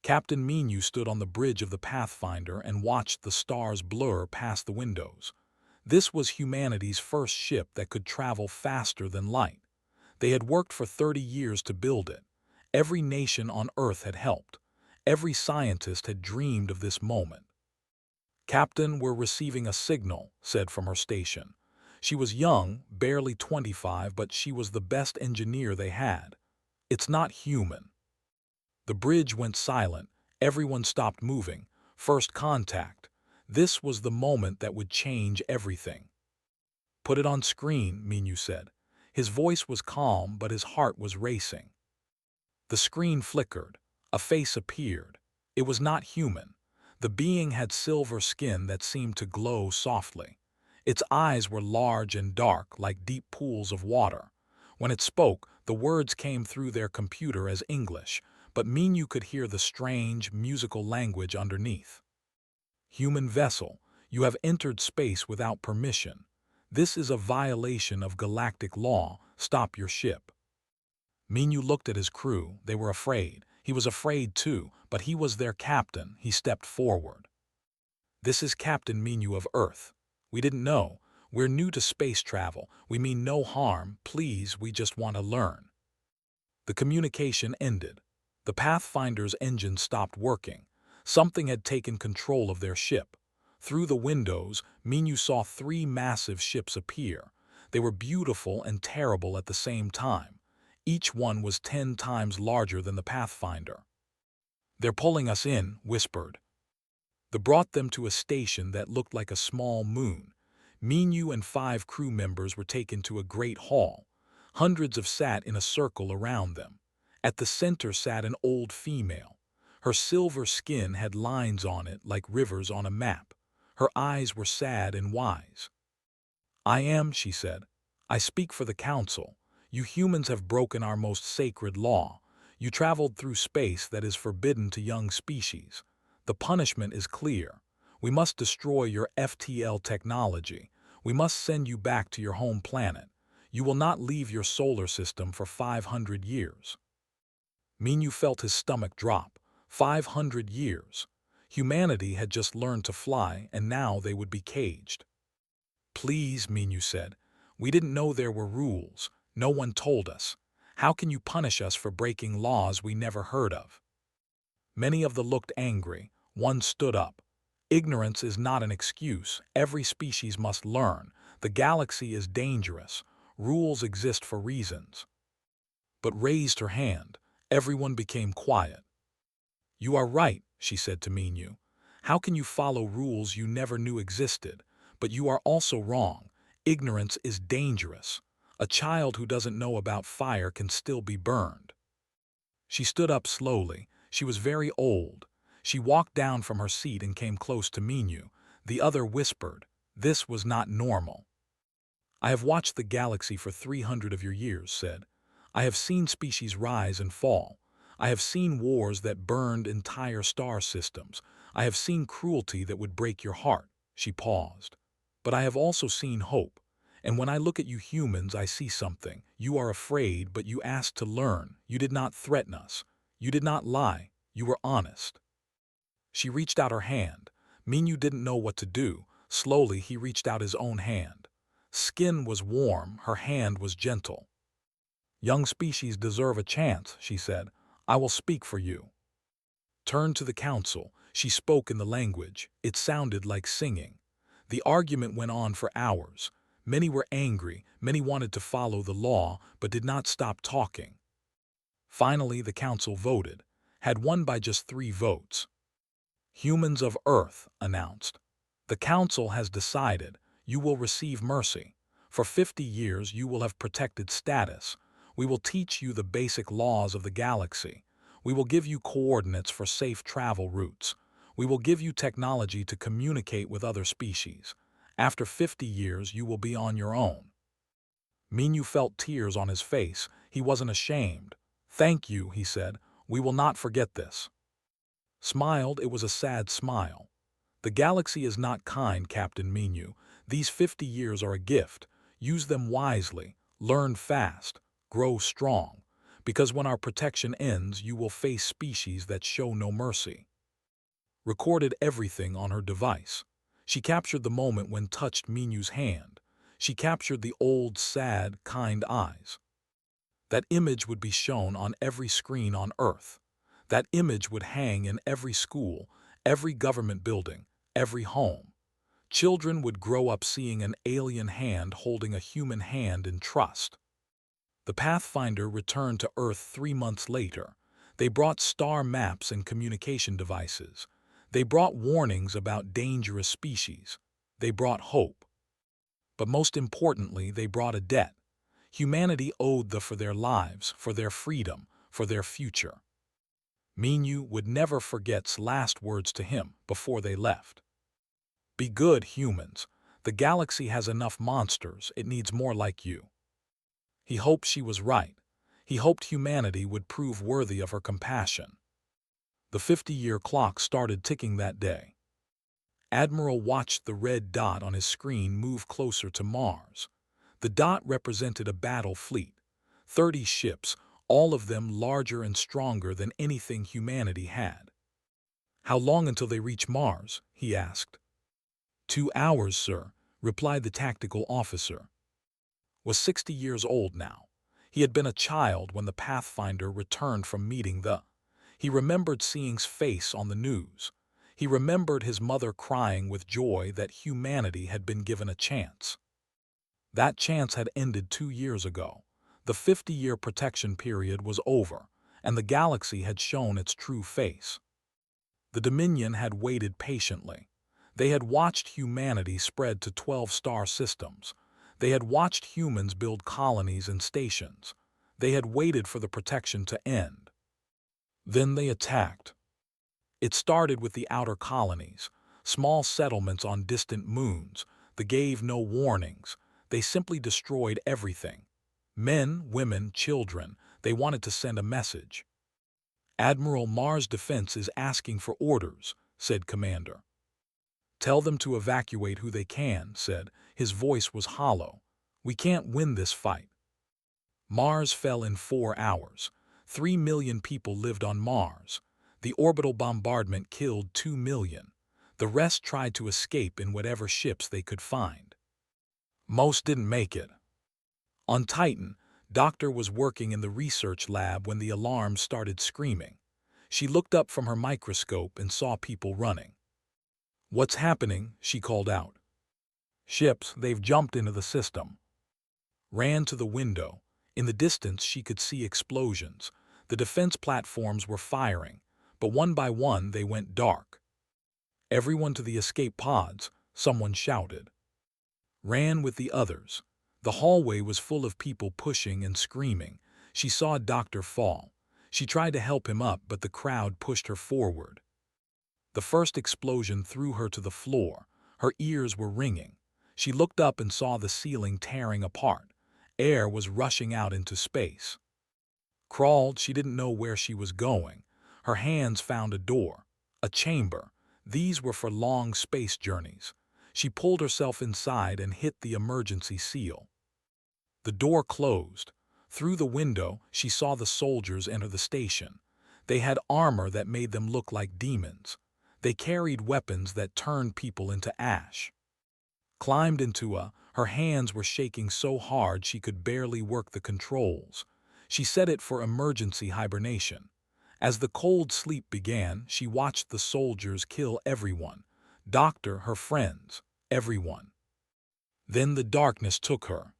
Captain Menu stood on the bridge of the Pathfinder and watched the stars blur past the windows. This was humanity's first ship that could travel faster than light. They had worked for 30 years to build it. Every nation on Earth had helped. Every scientist had dreamed of this moment. "Captain, we're receiving a signal," said from her station. She was young, barely 25, but she was the best engineer they had. "It's not human." The bridge went silent. Everyone stopped moving. First contact. This was the moment that would change everything. "Put it on screen," Menu said. His voice was calm, but his heart was racing. The screen flickered. A face appeared. It was not human. The being had silver skin that seemed to glow softly. Its eyes were large and dark, like deep pools of water. When it spoke, the words came through their computer as English, but Minu could hear the strange, musical language underneath. "Human vessel, you have entered space without permission. This is a violation of galactic law. Stop your ship." Minu looked at his crew. They were afraid. He was afraid too, but he was their captain. He stepped forward. "This is Captain Minu of Earth. We didn't know. We're new to space travel. We mean no harm. Please, we just want to learn." The communication ended. The Pathfinder's engine stopped working. Something had taken control of their ship. Through the windows, Minu saw 3 massive ships appear. They were beautiful and terrible at the same time. Each one was 10 times larger than the Pathfinder. "They're pulling us in," whispered. They brought them to a station that looked like a small moon. Minu and 5 crew members were taken to a great hall. Hundreds of sat in a circle around them. At the center sat an old female. Her silver skin had lines on it like rivers on a map. Her eyes were sad and wise. "I am," she said. "I speak for the Council. You humans have broken our most sacred law. You traveled through space that is forbidden to young species. The punishment is clear. We must destroy your FTL technology. We must send you back to your home planet. You will not leave your solar system for 500 years. Minu felt his stomach drop. 500 years. Humanity had just learned to fly, and now they would be caged. "Please," Minu said. "We didn't know there were rules. No one told us. How can you punish us for breaking laws we never heard of?" Many of them looked angry. One stood up. "Ignorance is not an excuse. Every species must learn. The galaxy is dangerous. Rules exist for reasons." But raised her hand. Everyone became quiet. "You are right," she said to Minu. "How can you follow rules you never knew existed? But you are also wrong. Ignorance is dangerous. A child who doesn't know about fire can still be burned." She stood up slowly. She was very old. She walked down from her seat and came close to Minu. The other whispered. This was not normal. "I have watched the galaxy for 300 of your years," said. "I have seen species rise and fall. I have seen wars that burned entire star systems. I have seen cruelty that would break your heart." She paused. "But I have also seen hope. And when I look at you humans, I see something. You are afraid, but you asked to learn. You did not threaten us. You did not lie. You were honest." She reached out her hand. Minu didn't know what to do. Slowly, he reached out his own hand. Skin was warm. Her hand was gentle. "Young species deserve a chance," she said. "I will speak for you." Turned to the Council. She spoke in the language. It sounded like singing. The argument went on for hours. Many were angry, many wanted to follow the law, but did not stop talking. Finally, the Council voted, had won by just 3 votes. "Humans of Earth," announced. "The Council has decided. You will receive mercy. For 50 years you will have protected status. We will teach you the basic laws of the galaxy. We will give you coordinates for safe travel routes. We will give you technology to communicate with other species. After 50 years, you will be on your own." Minu felt tears on his face. He wasn't ashamed. "Thank you," he said. "We will not forget this." Smiled, it was a sad smile. "The galaxy is not kind, Captain Minu. These 50 years are a gift. Use them wisely. Learn fast. Grow strong. Because when our protection ends, you will face species that show no mercy. Recorded everything on her device. She captured the moment when touched Minu's hand. She captured the old, sad, kind eyes. That image would be shown on every screen on Earth. That image would hang in every school, every government building, every home. Children would grow up seeing an alien hand holding a human hand in trust. The Pathfinder returned to Earth 3 months later. They brought star maps and communication devices. They brought warnings about dangerous species. They brought hope. But most importantly, they brought a debt. Humanity owed for their lives, for their freedom, for their future. Minu would never forget's last words to him before they left. Be good, humans. The galaxy has enough monsters, it needs more like you. He hoped she was right. He hoped humanity would prove worthy of her compassion. The 50-year clock started ticking that day. Admiral watched the red dot on his screen move closer to Mars. The dot represented a battle fleet, 30 ships, all of them larger and stronger than anything humanity had. How long until they reach Mars? He asked. 2 hours, sir, replied the tactical officer. Was 60 years old now. He had been a child when the Pathfinder returned from meeting the. He remembered seeing's face on the news. He remembered his mother crying with joy that humanity had been given a chance. That chance had ended 2 years ago. The 50-year protection period was over, and the galaxy had shown its true face. The Dominion had waited patiently. They had watched humanity spread to 12 star systems. They had watched humans build colonies and stations. They had waited for the protection to end. Then they attacked. It started with the outer colonies, small settlements on distant moons. They gave no warnings. They simply destroyed everything. Men, women, children, they wanted to send a message. Admiral, Mars Defense is asking for orders, said Commander. Tell them to evacuate who they can, said. His voice was hollow. We can't win this fight. Mars fell in 4 hours. 3 million people lived on Mars. The orbital bombardment killed 2 million. The rest tried to escape in whatever ships they could find. Most didn't make it. On Titan, Doctor was working in the research lab when the alarm started screaming. She looked up from her microscope and saw people running. What's happening? She called out. Ships, they've jumped into the system. Ran to the window. In the distance, she could see explosions. The defense platforms were firing, but one by one they went dark. Everyone to the escape pods, someone shouted. Ran with the others. The hallway was full of people pushing and screaming. She saw Doctor fall. She tried to help him up, but the crowd pushed her forward. The first explosion threw her to the floor. Her ears were ringing. She looked up and saw the ceiling tearing apart. Air was rushing out into space. Crawled, she didn't know where she was going. Her hands found a door, a chamber. These were for long space journeys. She pulled herself inside and hit the emergency seal. The door closed. Through the window, she saw the soldiers enter the station. They had armor that made them look like demons. They carried weapons that turned people into ash. Climbed into her hands were shaking so hard she could barely work the controls. She set it for emergency hibernation. As the cold sleep began, she watched the soldiers kill everyone. Doctor, her friends, everyone. Then the darkness took her.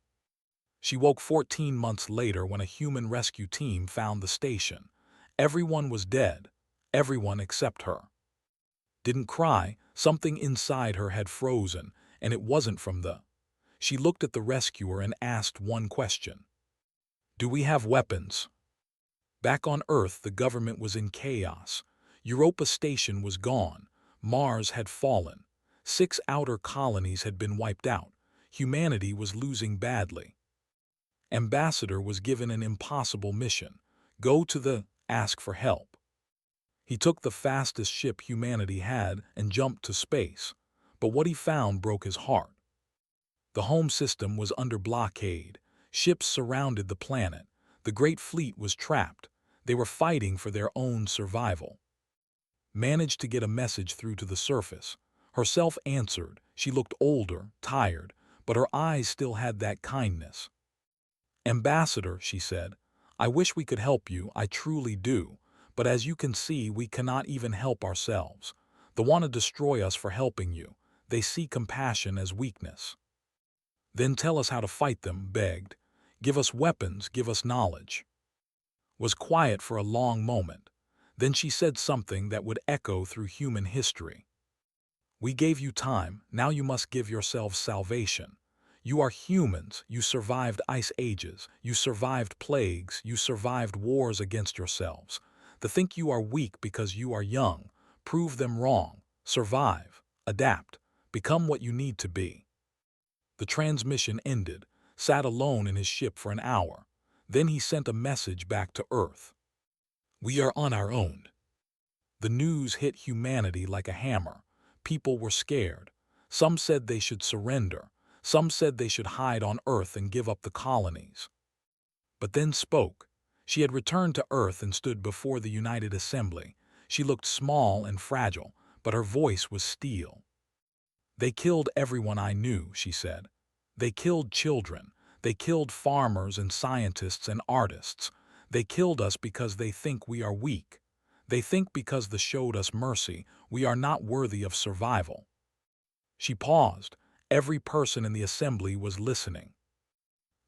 She woke 14 months later when a human rescue team found the station. Everyone was dead, everyone except her. Didn't cry, something inside her had frozen, and it wasn't from the. She looked at the rescuer and asked one question. Do we have weapons? Back on Earth, the government was in chaos. Europa Station was gone. Mars had fallen. 6 outer colonies had been wiped out. Humanity was losing badly. Ambassador was given an impossible mission. Go to the, ask for help. He took the fastest ship humanity had and jumped to space. But what he found broke his heart. The home system was under blockade. Ships surrounded the planet. The Great Fleet was trapped. They were fighting for their own survival. Managed to get a message through to the surface. Herself answered. She looked older, tired, but her eyes still had that kindness. "Ambassador," she said, "I wish we could help you, I truly do, but as you can see, we cannot even help ourselves. They want to destroy us for helping you. They see compassion as weakness." "Then tell us how to fight them," begged. "Give us weapons, give us knowledge." Was quiet for a long moment. Then she said something that would echo through human history. "We gave you time, now you must give yourselves salvation. You are humans, you survived ice ages, you survived plagues, you survived wars against yourselves. To think you are weak because you are young, prove them wrong, survive, adapt, become what you need to be." The transmission ended, sat alone in his ship for an hour. Then he sent a message back to Earth. "We are on our own." The news hit humanity like a hammer. People were scared. Some said they should surrender. Some said they should hide on Earth and give up the colonies. But then spoke. She had returned to Earth and stood before the United Assembly. She looked small and fragile, but her voice was steel. "They killed everyone I knew," she said. "They killed children. They killed farmers and scientists and artists. They killed us because they think we are weak. They think because they showed us mercy, we are not worthy of survival." She paused. Every person in the assembly was listening.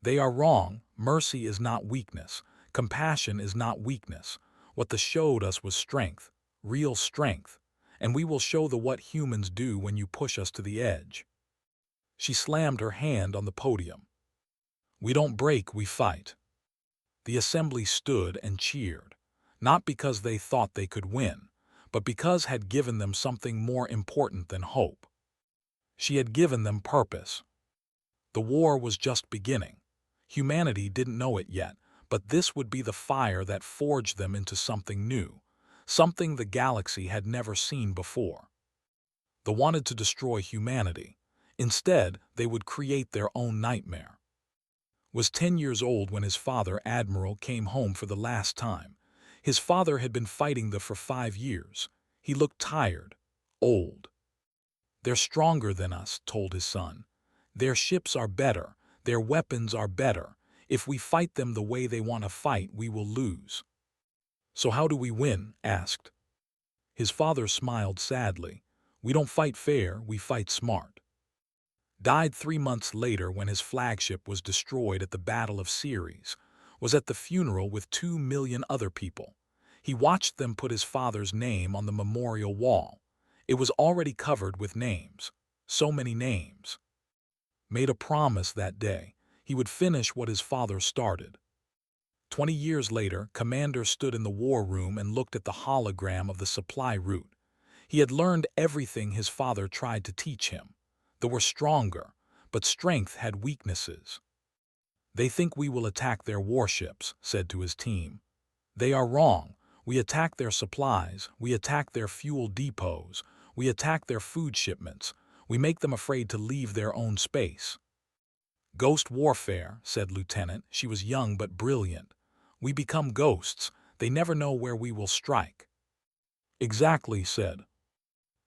"They are wrong. Mercy is not weakness. Compassion is not weakness. What they showed us was strength, real strength. And we will show the what humans do when you push us to the edge." She slammed her hand on the podium. "We don't break, we fight." The assembly stood and cheered, not because they thought they could win, but because had given them something more important than hope. She had given them purpose. The war was just beginning. Humanity didn't know it yet, but this would be the fire that forged them into something new, something the galaxy had never seen before. They wanted to destroy humanity. Instead, they would create their own nightmare. Was 10 years old when his father, Admiral, came home for the last time. His father had been fighting for 5 years. He looked tired, old. "They're stronger than us," told his son. "Their ships are better. Their weapons are better. If we fight them the way they want to fight, we will lose." "So how do we win?" asked. His father smiled sadly. "We don't fight fair, we fight smart." Died 3 months later when his flagship was destroyed at the Battle of Ceres. Was at the funeral with 2 million other people. He watched them put his father's name on the memorial wall. It was already covered with names. So many names. Made a promise that day. He would finish what his father started. 20 years later, Commander stood in the war room and looked at the hologram of the supply route. He had learned everything his father tried to teach him. They were stronger, but strength had weaknesses. "They think we will attack their warships," said to his team. "They are wrong. We attack their supplies, we attack their fuel depots, we attack their food shipments, we make them afraid to leave their own space." "Ghost warfare," said Lieutenant. She was young but brilliant. "We become ghosts. They never know where we will strike." "Exactly," said.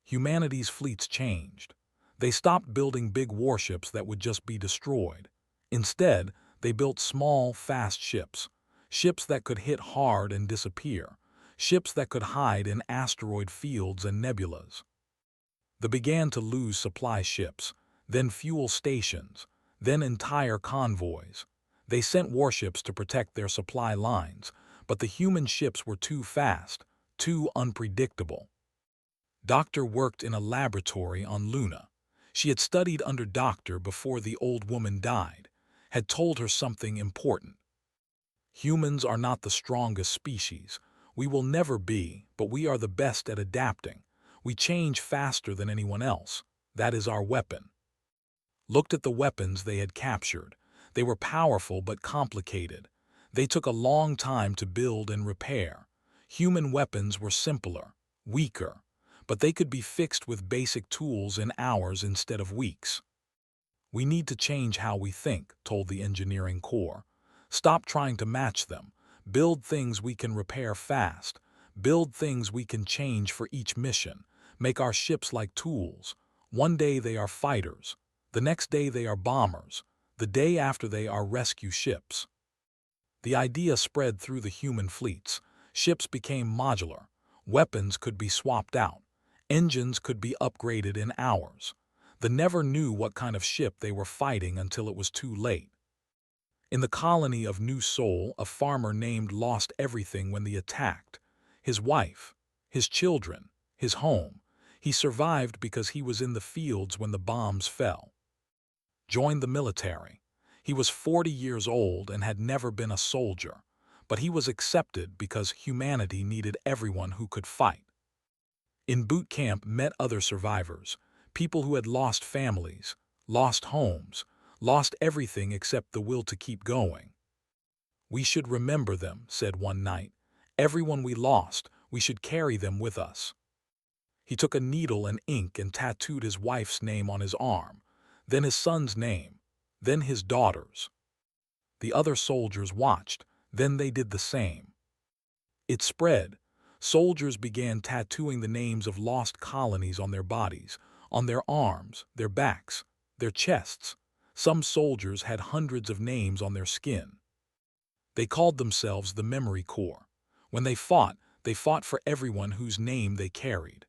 Humanity's fleets changed. They stopped building big warships that would just be destroyed. Instead, they built small, fast ships. Ships that could hit hard and disappear. Ships that could hide in asteroid fields and nebulas. They began to lose supply ships, then fuel stations, then entire convoys. They sent warships to protect their supply lines, but the human ships were too fast, too unpredictable. Doctor worked in a laboratory on Luna. She had studied under Doctor before the old woman died, had told her something important. "Humans are not the strongest species. We will never be, but we are the best at adapting. We change faster than anyone else. That is our weapon." Looked at the weapons they had captured. They were powerful but complicated. They took a long time to build and repair. Human weapons were simpler, weaker, but they could be fixed with basic tools in hours instead of weeks. "We need to change how we think," told the engineering corps. Stop trying to match them. Build things we can repair fast. Build things we can change for each mission. Make our ships like tools. One day they are fighters. The next day they are bombers. The day after they are rescue ships. The idea spread through the human fleets. Ships became modular. Weapons could be swapped out. Engines could be upgraded in hours. They never knew what kind of ship they were fighting until it was too late. In the colony of New Sol, a farmer named lost everything when they attacked. His wife, his children, his home. He survived because he was in the fields when the bombs fell. Joined the military. He was 40 years old and had never been a soldier, but he was accepted because humanity needed everyone who could fight. In boot camp met other survivors, people who had lost families, lost homes, lost everything except the will to keep going. "We should remember them," said one night. "Everyone we lost, we should carry them with us." He took a needle and ink and tattooed his wife's name on his arm, then his son's name, then his daughter's. The other soldiers watched, then they did the same. It spread. Soldiers began tattooing the names of lost colonies on their bodies, on their arms, their backs, their chests. Some soldiers had hundreds of names on their skin. They called themselves the Memory Corps. When they fought for everyone whose name they carried.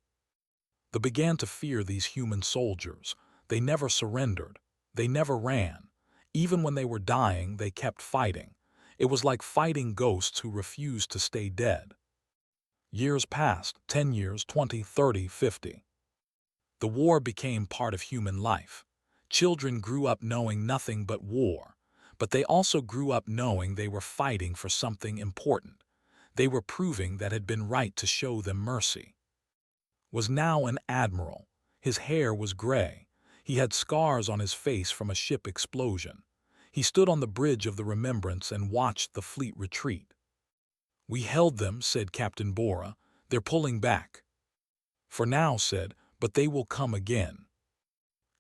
They began to fear these human soldiers. They never surrendered. They never ran. Even when they were dying, they kept fighting. It was like fighting ghosts who refused to stay dead. Years passed, 10 years, 20, 30, 50. The war became part of human life. Children grew up knowing nothing but war, but they also grew up knowing they were fighting for something important. They were proving that it had been right to show them mercy. Was now an admiral. His hair was gray. He had scars on his face from a ship explosion. He stood on the bridge of the Remembrance and watched the fleet retreat. "We held them," said Captain Bora. "They're pulling back." "For now," said, "but they will come again."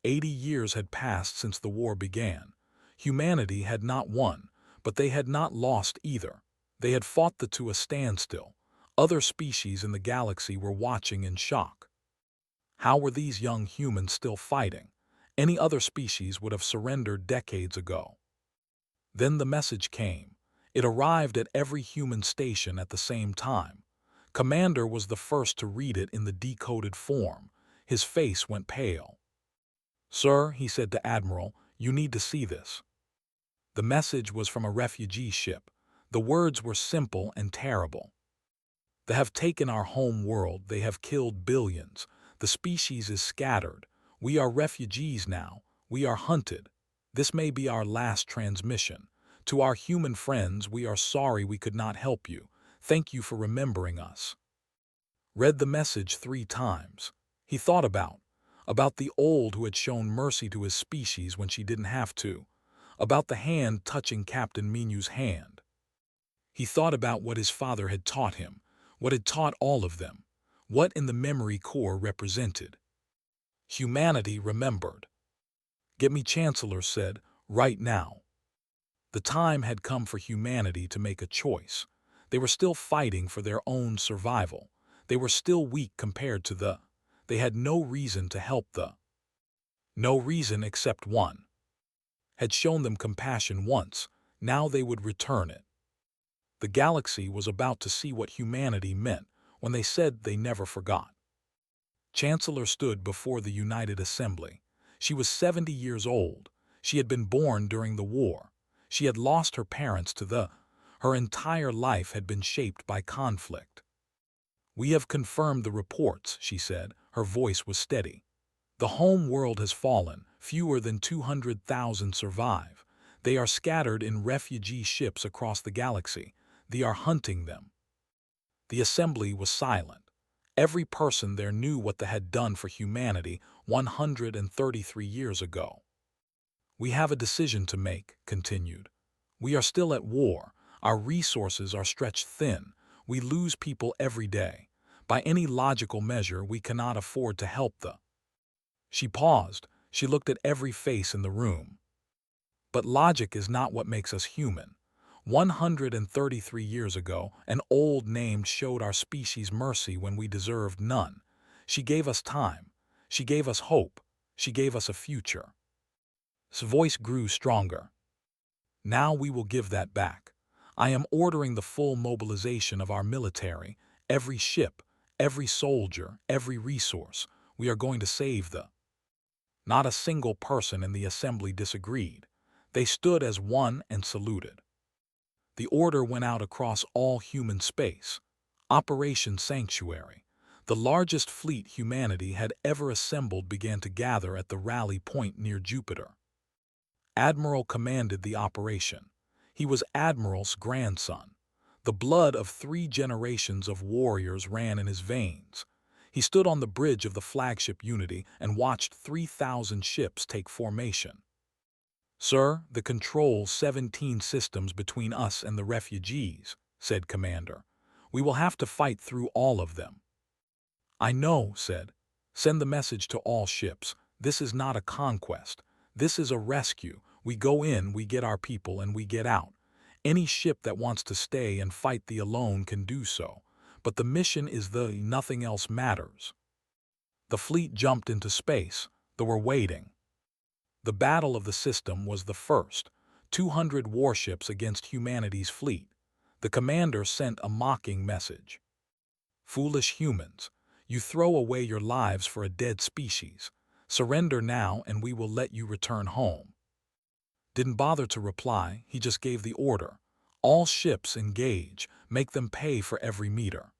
80 years had passed since the war began. Humanity had not won, but they had not lost either. They had fought to a standstill. Other species in the galaxy were watching in shock. How were these young humans still fighting? Any other species would have surrendered decades ago. Then the message came. It arrived at every human station at the same time. Commander was the first to read it in the decoded form. His face went pale. "Sir," he said to Admiral, "you need to see this." The message was from a refugee ship. The words were simple and terrible. "They have taken our home world. They have killed billions. The species is scattered. We are refugees now. We are hunted. This may be our last transmission. To our human friends, we are sorry we could not help you. Thank you for remembering us." Read the message 3 times. He thought about the old who had shown mercy to his species when she didn't have to, about the hand touching Captain Minu's hand. He thought about what his father had taught him, what had taught all of them, what in the Memory Corps represented. Humanity remembered. "Get me," Chancellor said, "right now." The time had come for humanity to make a choice. They were still fighting for their own survival. They were still weak compared to They had no reason to help No reason except one. Had shown them compassion once, now they would return it. The galaxy was about to see what humanity meant when they said they never forgot. Chancellor stood before the United Assembly. She was 70 years old. She had been born during the war. She had lost her parents to Her entire life had been shaped by conflict. "We have confirmed the reports," she said. Her voice was steady. "The home world has fallen. Fewer than 200,000 survive. They are scattered in refugee ships across the galaxy. They are hunting them." The assembly was silent. Every person there knew what they had done for humanity 133 years ago. "We have a decision to make," continued. "We are still at war. Our resources are stretched thin. We lose people every day. By any logical measure, we cannot afford to help She paused. She looked at every face in the room. "But logic is not what makes us human. 133 years ago, an old name showed our species mercy when we deserved none. She gave us time. She gave us hope. She gave us a future. His voice grew stronger. Now we will give that back. I am ordering the full mobilization of our military, every ship, every soldier, every resource. We are going to save the... Not a single person in the assembly disagreed. They stood as one and saluted. The order went out across all human space. Operation Sanctuary. The largest fleet humanity had ever assembled began to gather at the rally point near Jupiter. Admiral commanded the operation. He was Admiral's grandson. The blood of 3 generations of warriors ran in his veins. He stood on the bridge of the flagship Unity and watched 3,000 ships take formation. "Sir, the control 17 systems between us and the refugees," said Commander. "We will have to fight through all of them." "I know," said. "Send the message to all ships. This is not a conquest. This is a rescue. We go in, we get our people, and we get out. Any ship that wants to stay and fight the alone can do so. But the mission is nothing else matters." The fleet jumped into space. They were waiting. The battle of the system was the first. 200 warships against humanity's fleet. The commander sent a mocking message. "Foolish humans, you throw away your lives for a dead species. Surrender now and we will let you return home." Didn't bother to reply, he just gave the order. "All ships engage, make them pay for every meter."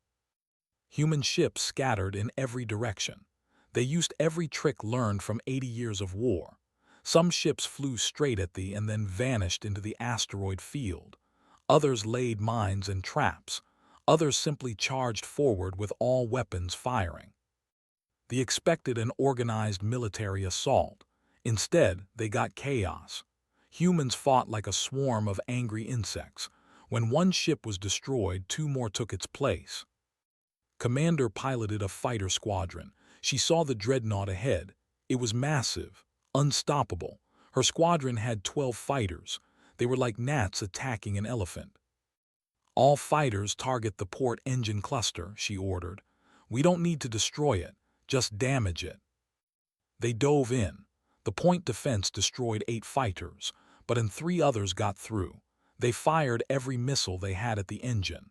Human ships scattered in every direction. They used every trick learned from 80 years of war. Some ships flew straight at thee and then vanished into the asteroid field. Others laid mines and traps. Others simply charged forward with all weapons firing. They expected an organized military assault. Instead, they got chaos. Humans fought like a swarm of angry insects. When one ship was destroyed, 2 more took its place. Commander piloted a fighter squadron. She saw the dreadnought ahead. It was massive, unstoppable. Her squadron had 12 fighters. They were like gnats attacking an elephant. "All fighters target the port engine cluster," she ordered. "We don't need to destroy it, just damage it." They dove in. The point defense destroyed 8 fighters, but 3 others got through. They fired every missile they had at the engine.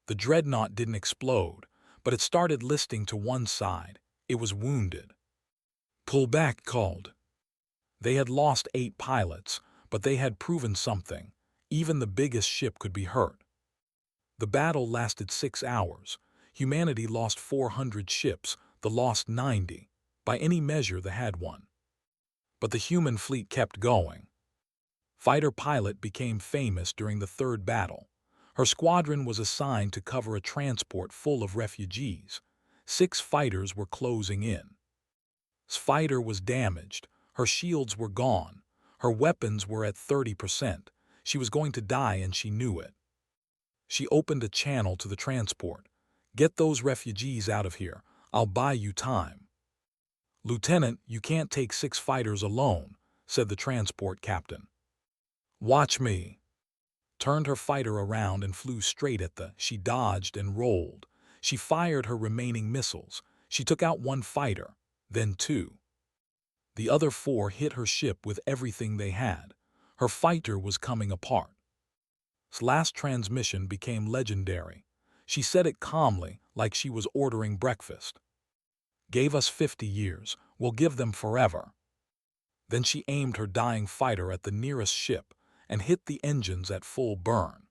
The dreadnought didn't explode, but it started listing to one side. It was wounded. "Pull back," called. They had lost 8 pilots, but they had proven something. Even the biggest ship could be hurt. The battle lasted 6 hours. Humanity lost 400 ships, the lost 90. By any measure, they had won. But the human fleet kept going. Fighter pilot became famous during the 3rd battle. Her squadron was assigned to cover a transport full of refugees. 6 fighters were closing in. Fighter was damaged. Her shields were gone. Her weapons were at 30%. She was going to die and she knew it. She opened a channel to the transport. "Get those refugees out of here. I'll buy you time." "Lieutenant, you can't take 6 fighters alone," said the transport captain. "Watch me." Turned her fighter around and flew straight at the... She dodged and rolled. She fired her remaining missiles. She took out 1 fighter, then 2. The other 4 hit her ship with everything they had. Her fighter was coming apart. Last transmission became legendary. She said it calmly, like she was ordering breakfast. "Gave us 50 years. We'll give them forever." Then she aimed her dying fighter at the nearest ship and hit the engines at full burn.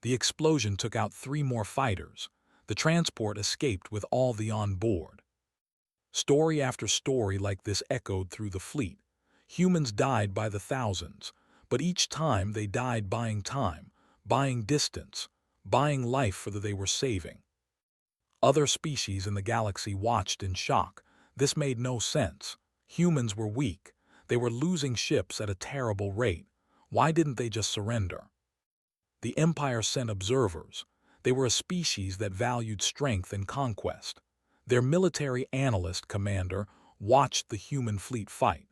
The explosion took out 3 more fighters. The transport escaped with all the on board. Story after story like this echoed through the fleet. Humans died by the thousands, but each time they died buying time, buying distance, buying life for the they were saving. Other species in the galaxy watched in shock. This made no sense. Humans were weak. They were losing ships at a terrible rate. Why didn't they just surrender? The Empire sent observers. They were a species that valued strength and conquest. Their military analyst commander watched the human fleet fight.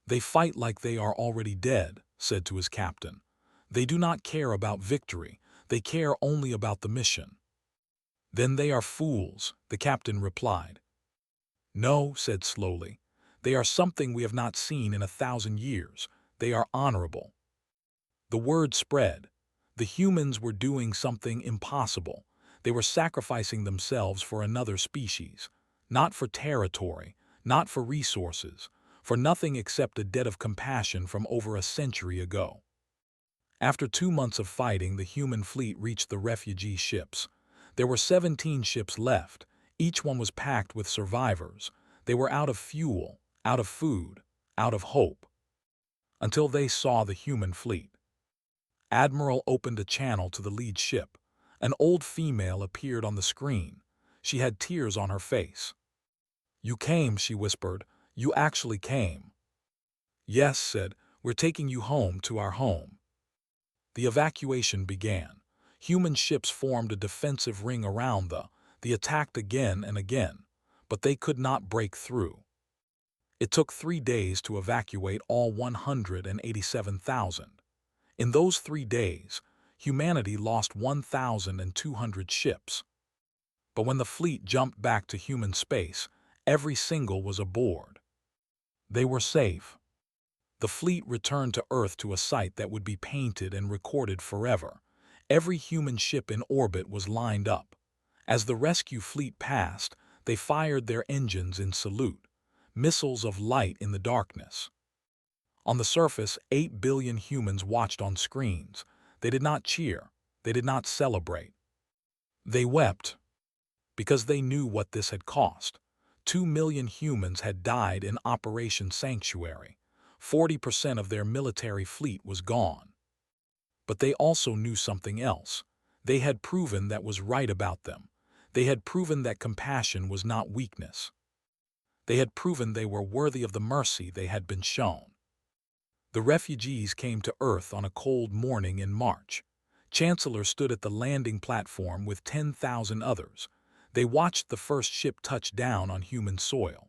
"They fight like they are already dead," said to his captain. They do not care about victory, they care only about the mission. Then they are fools, the captain replied. No, said slowly. They are something we have not seen in 1,000 years. They are honorable. The word spread. The humans were doing something impossible. They were sacrificing themselves for another species, not for territory, not for resources, for nothing except a debt of compassion from over a century ago. After 2 months of fighting, the human fleet reached the refugee ships. There were 17 ships left. Each one was packed with survivors. They were out of fuel, out of food, out of hope. Until they saw the human fleet. Admiral opened a channel to the lead ship. An old female appeared on the screen. She had tears on her face. You came, she whispered. You actually came. Yes, said, we're taking you home to our home. The evacuation began. Human ships formed a defensive ring around they attacked again and again, but they could not break through. It took 3 days to evacuate all 187,000. In those 3 days, humanity lost 1,200 ships. But when the fleet jumped back to human space, every single was aboard. They were safe. The fleet returned to Earth to a site that would be painted and recorded forever. Every human ship in orbit was lined up. As the rescue fleet passed, they fired their engines in salute, missiles of light in the darkness. On the surface, 8 billion humans watched on screens. They did not cheer. They did not celebrate. They wept because they knew what this had cost. 2 million humans had died in Operation Sanctuary. 40% of their military fleet was gone. But they also knew something else. They had proven that was right about them. They had proven that compassion was not weakness. They had proven they were worthy of the mercy they had been shown. The refugees came to Earth on a cold morning in March. Chancellor stood at the landing platform with 10,000 others. They watched the first ship touch down on human soil.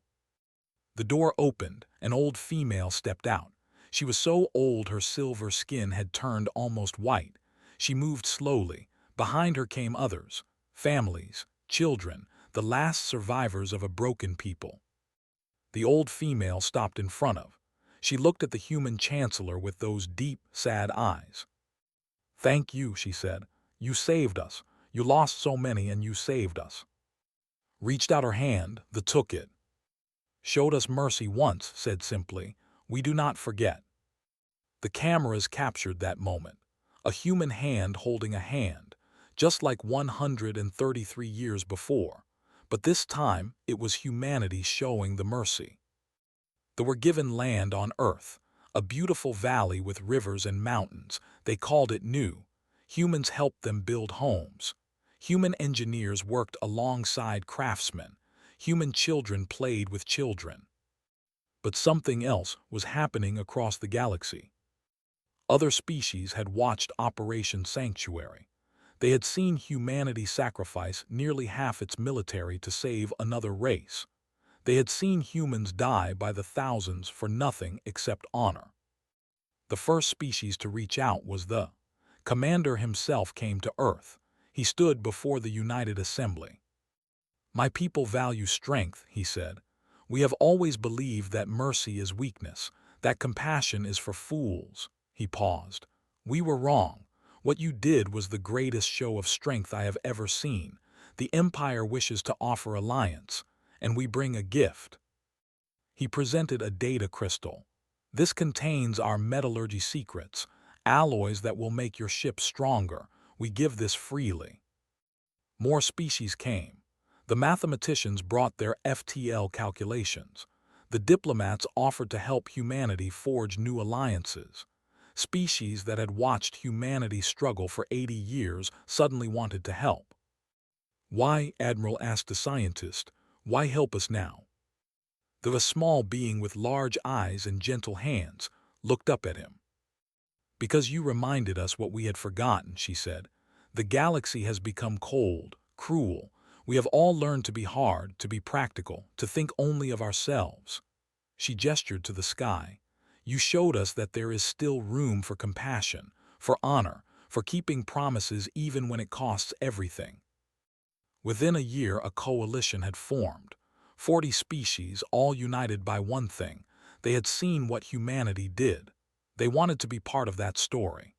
The door opened. An old female stepped out. She was so old her silver skin had turned almost white. She moved slowly. Behind her came others, families, children, the last survivors of a broken people. The old female stopped in front of. She looked at the human chancellor with those deep, sad eyes. Thank you, she said. You saved us. You lost so many and you saved us. Reached out her hand, took it. Showed us mercy once, said simply. We do not forget. The cameras captured that moment. A human hand holding a hand, just like 133 years before. But this time, it was humanity showing the mercy. They were given land on Earth, a beautiful valley with rivers and mountains. They called it new. Humans helped them build homes. Human engineers worked alongside craftsmen. Human children played with children. But something else was happening across the galaxy. Other species had watched Operation Sanctuary. They had seen humanity sacrifice nearly half its military to save another race. They had seen humans die by the thousands for nothing except honor. The first species to reach out was the commander himself came to Earth. He stood before the United Assembly. My people value strength, he said. We have always believed that mercy is weakness, that compassion is for fools. He paused. We were wrong. What you did was the greatest show of strength I have ever seen. The Empire wishes to offer alliance, and we bring a gift. He presented a data crystal. This contains our metallurgy secrets, alloys that will make your ship stronger. We give this freely. More species came. The mathematicians brought their FTL calculations. The diplomats offered to help humanity forge new alliances. Species that had watched humanity struggle for 80 years suddenly wanted to help. Why, Admiral asked a scientist, why help us now? The small being with large eyes and gentle hands looked up at him. Because you reminded us what we had forgotten, she said. The galaxy has become cold, cruel. We have all learned to be hard, to be practical, to think only of ourselves. She gestured to the sky. You showed us that there is still room for compassion, for honor, for keeping promises even when it costs everything. Within a year, a coalition had formed. 40 species, all united by one thing. They had seen what humanity did. They wanted to be part of that story.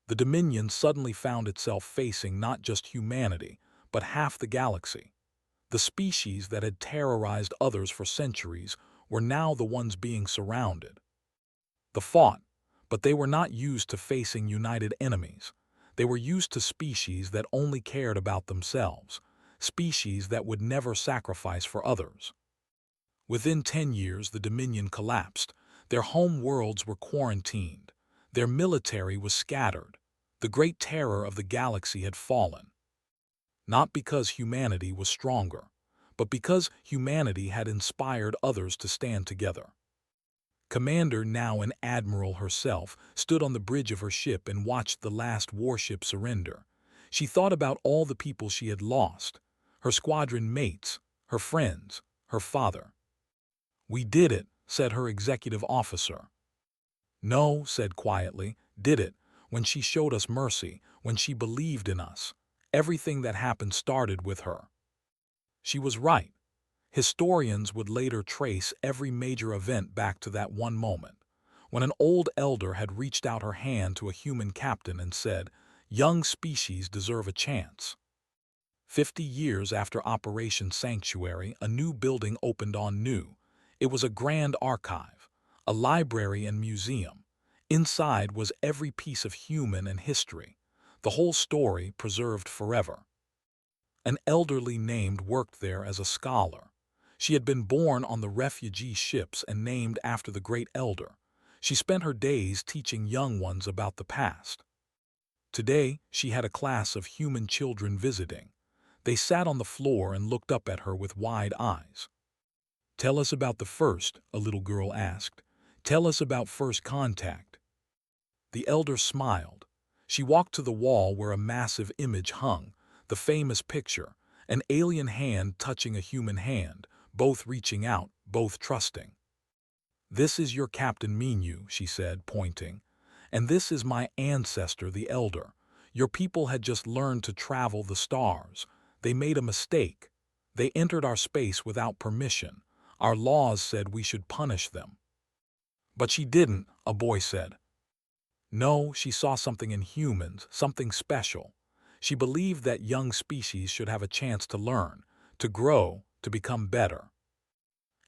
The Dominion suddenly found itself facing not just humanity, but half the galaxy. The species that had terrorized others for centuries were now the ones being surrounded. They fought, but they were not used to facing united enemies. They were used to species that only cared about themselves, species that would never sacrifice for others. Within 10 years, the Dominion collapsed. Their home worlds were quarantined. Their military was scattered. The great terror of the galaxy had fallen. Not because humanity was stronger, but because humanity had inspired others to stand together. Commander, now an admiral herself, stood on the bridge of her ship and watched the last warship surrender. She thought about all the people she had lost, her squadron mates, her friends, her father. "We did it," said her executive officer. "No," said quietly, "did it, when she showed us mercy, when she believed in us. Everything that happened started with her." She was right. Historians would later trace every major event back to that one moment, when an old elder had reached out her hand to a human captain and said, "Young species deserve a chance." 50 years after Operation Sanctuary, a new building opened on New. It was a grand archive, a library and museum. Inside was every piece of human and history, the whole story preserved forever. An elderly named worked there as a scholar. She had been born on the refugee ships and named after the great elder. She spent her days teaching young ones about the past. Today, she had a class of human children visiting. They sat on the floor and looked up at her with wide eyes. "Tell us about the first," a little girl asked. "Tell us about first contact." The elder smiled. She walked to the wall where a massive image hung, the famous picture, an alien hand touching a human hand, both reaching out, both trusting. "This is your Captain Minu," she said, pointing. "And this is my ancestor, the elder. Your people had just learned to travel the stars. They made a mistake. They entered our space without permission. Our laws said we should punish them." "But she didn't," a boy said. "No, she saw something in humans, something special. She believed that young species should have a chance to learn, to grow, to become better."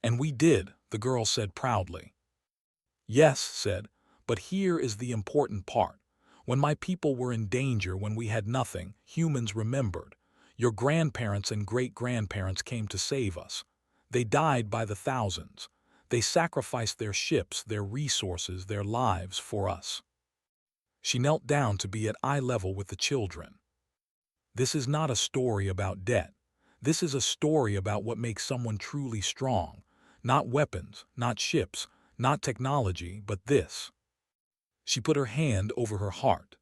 "And we did," the girl said proudly. "Yes," said, "but here is the important part. When my people were in danger, when we had nothing, humans remembered. Your grandparents and great-grandparents came to save us. They died by the thousands. They sacrificed their ships, their resources, their lives for us." She knelt down to be at eye level with the children. "This is not a story about debt. This is a story about what makes someone truly strong. Not weapons, not ships, not technology, but this." She put her hand over her heart.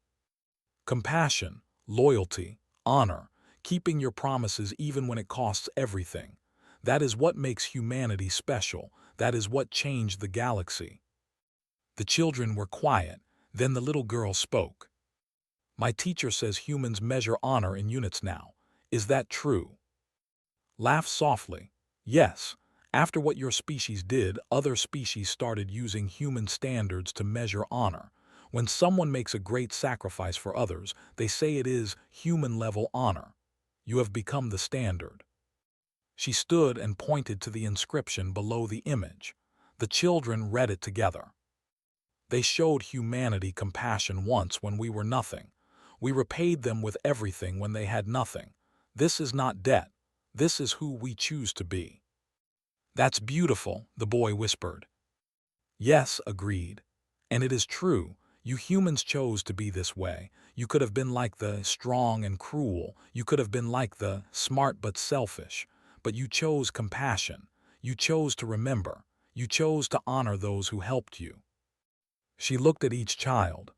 "Compassion, loyalty, honor, keeping your promises even when it costs everything. That is what makes humanity special. That is what changed the galaxy." The children were quiet. Then the little girl spoke. "My teacher says humans measure honor in units now. Is that true?" Laugh softly. "Yes. After what your species did, other species started using human standards to measure honor. When someone makes a great sacrifice for others, they say it is human-level honor. You have become the standard." She stood and pointed to the inscription below the image. The children read it together. "They showed humanity compassion once when we were nothing. We repaid them with everything when they had nothing. This is not debt. This is who we choose to be." "That's beautiful," the boy whispered. "Yes," agreed. "And it is true. You humans chose to be this way. You could have been like the strong and cruel. You could have been like the smart but selfish. But you chose compassion. You chose to remember. You chose to honor those who helped you." She looked at each child.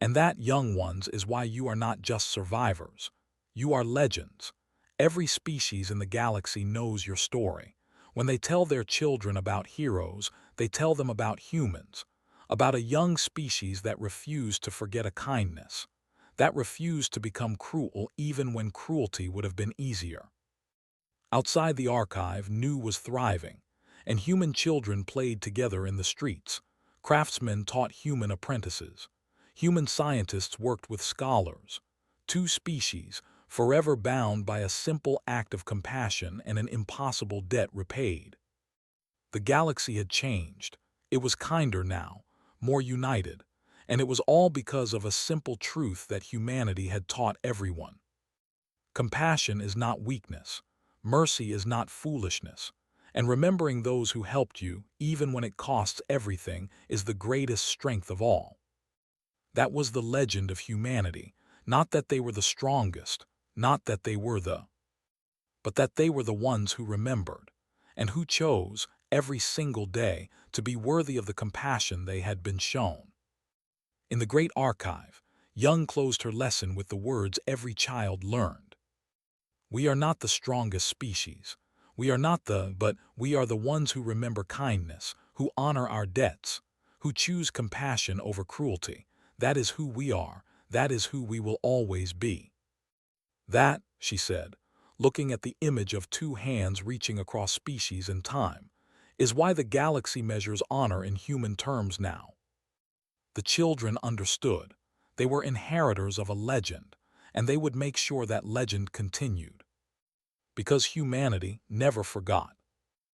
"And that, young ones, is why you are not just survivors. You are legends. Every species in the galaxy knows your story. When they tell their children about heroes, they tell them about humans, about a young species that refused to forget a kindness, that refused to become cruel even when cruelty would have been easier. Outside the archive, New was thriving, and human children played together in the streets. Craftsmen taught human apprentices. Human scientists worked with scholars. Two species, forever bound by a simple act of compassion and an impossible debt repaid. The galaxy had changed. It was kinder now, more united, and it was all because of a simple truth that humanity had taught everyone. Compassion is not weakness. Mercy is not foolishness. And remembering those who helped you, even when it costs everything, is the greatest strength of all. That was the legend of humanity, not that they were the strongest, not that they were but that they were the ones who remembered, and who chose, every single day, to be worthy of the compassion they had been shown. In the great archive, Young closed her lesson with the words every child learned. We are not the strongest species. We are not but we are the ones who remember kindness, who honor our debts, who choose compassion over cruelty. That is who we are. That is who we will always be. That, she said, looking at the image of two hands reaching across species and time, is why the galaxy measures honor in human terms now. The children understood. They were inheritors of a legend, and they would make sure that legend continued. Because humanity never forgot.